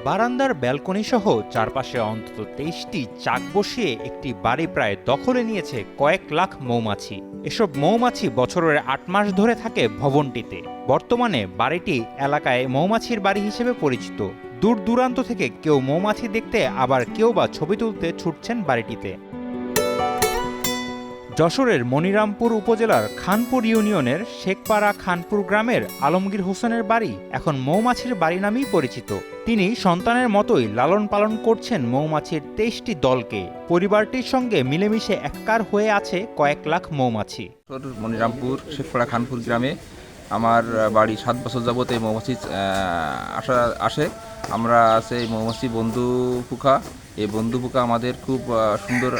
বারান্দার ব্যালকনি সহ চারপাশে অন্তত 23টি চাক বসিয়ে একটি বাড়ি প্রায় দখলে নিয়েছে কয়েক লাখ মৌমাছি। এসব মৌমাছি বছরের ৮ মাস ধরে থাকে ভবনটিতে। বর্তমানে বাড়িটি এলাকায় মৌমাছির বাড়ি হিসেবে পরিচিত। দূর দূরান্ত থেকে কেউ মৌমাছি দেখতে, আবার কেউ বা ছবি তুলতে ছুটছেন বাড়িটিতে। যশোরের মনিরামপুর উপজেলার খানপুর ইউনিয়নের শেখপাড়া খানপুর গ্রামের আলমগীর হোসেনের বাড়ি এখন মৌমাছির বাড়ি নামেই পরিচিত। তিনি সন্তানের মতোই লালন পালন করছেন মৌমাছির 23টি দলকে। পরিবারটির সঙ্গে মিলেমিশে একাকার হয়ে আছে কয়েক লাখ মৌমাছি। মনিরামপুর শেখপাড়া খানপুর গ্রামে আমার বাড়ি 7 বছর যাবত এই মৌমাছি আসে। আমরা আছে এই মৌমাছি বন্ধু পোকা। এই বন্ধু পোকা আমাদের খুব সুন্দর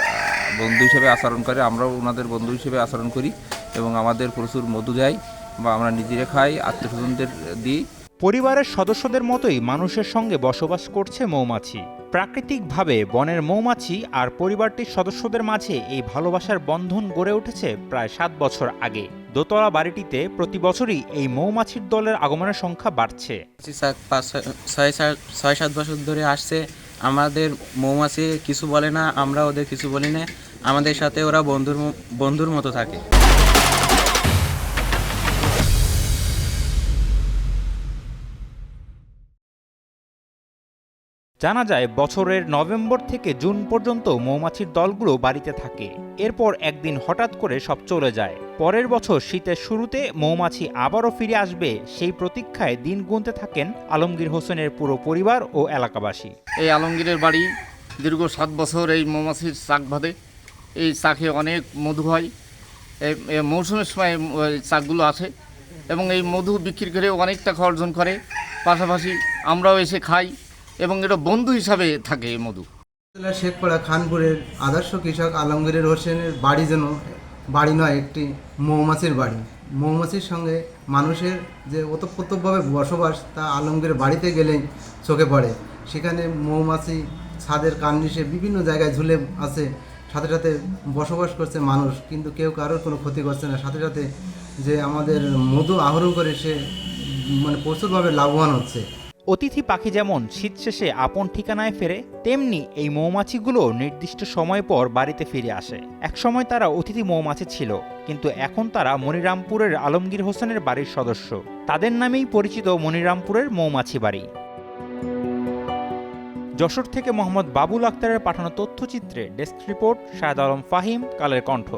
বন্ধু হিসেবে আচরণ করে, আমরাও ওনাদের বন্ধু হিসেবে আচরণ করি এবং আমাদের প্রচুর মধু দেয় বা আমরা নিজেরা খাই, আত্মীয়স্বজনদের দিই। পরিবারের সদস্যদের মতোই মানুষের সঙ্গে বসবাস করছে মৌমাছি। প্রাকৃতিকভাবে বনের মৌমাছি আর পরিবারটির সদস্যদের মাঝে এই ভালোবাসার বন্ধন গড়ে উঠেছে প্রায় 7 বছর আগে। দোতলা বাড়িটিতে প্রতি বছরই এই মৌমাছির দলের আগমনের সংখ্যা বাড়ছে। 6-7 বছর ধরে আসছে। আমাদের মৌমাছি কিছু বলে না, আমরা ওদের কিছু বলি না। আমাদের সাথে ওরা বন্ধুর মতো থাকে। জানা যায় বছরের নভেম্বর থেকে জুন পর্যন্ত মৌমাছির দলগুলো বাড়িতে থাকে। এরপর একদিন হঠাৎ করে সব চলে যায়। পরের বছর শীতের শুরুতে মৌমাছি আবারও ফিরে আসবে, সেই প্রতীক্ষায় দিন গুনতে থাকেন আলমগীর হোসেনের পুরো পরিবার ও এলাকাবাসী। এই আলমগীরের বাড়ি দীর্ঘ 7 বছর এই মৌমাছির চাক বাঁধে। এই চাকে অনেক মধু হয়। এই মৌসুমের সময় চাকগুলো আসে এবং এই মধু বিক্রি করে অনেক টাকা অর্জন করে। পাশাপাশি আমরাও এসে খাই এবং এটা বন্ধু হিসাবে থাকে এই মধু। শেখপাড়া খানপুরের আদর্শ কৃষক আলমগীর হোসেনের বাড়ি যেন বাড়ি নয়, একটি মৌমাছির বাড়ি। মৌমাছির সঙ্গে মানুষের যে ওতপ্রোতভাবে বসবাস তা আলমগীর বাড়িতে গেলেই চোখে পড়ে। সেখানে মৌমাছি ছাদের কার্নিশে বিভিন্ন জায়গায় ঝুলে আছে, সাথে সাথে বসবাস করছে মানুষ, কিন্তু কেউ কারোর কোনো ক্ষতি করছে না। সাথে সাথে যে আমাদের মধু আহরণ করে সে প্রচুরভাবে লাভবান হচ্ছে। অতিথি পাখি যেমন শীত শেষে আপন ঠিকানায় ফেরে, তেমনি এই মৌমাছিগুলো নির্দিষ্ট সময় পর বাড়িতে ফিরে আসে। একসময় তারা অতিথি মৌমাছি ছিল, কিন্তু এখন তারা মনিরামপুরের আলমগীর হোসেনের বাড়ির সদস্য। তাদের নামেই পরিচিত মনিরামপুরের মৌমাছি বাড়ি। যশোর থেকে মোহাম্মদ বাবুল আক্তারের পাঠানো তথ্যচিত্রে ডেস্ক রিপোর্ট, শাহেদ আলম ফাহিম, কালের কণ্ঠ।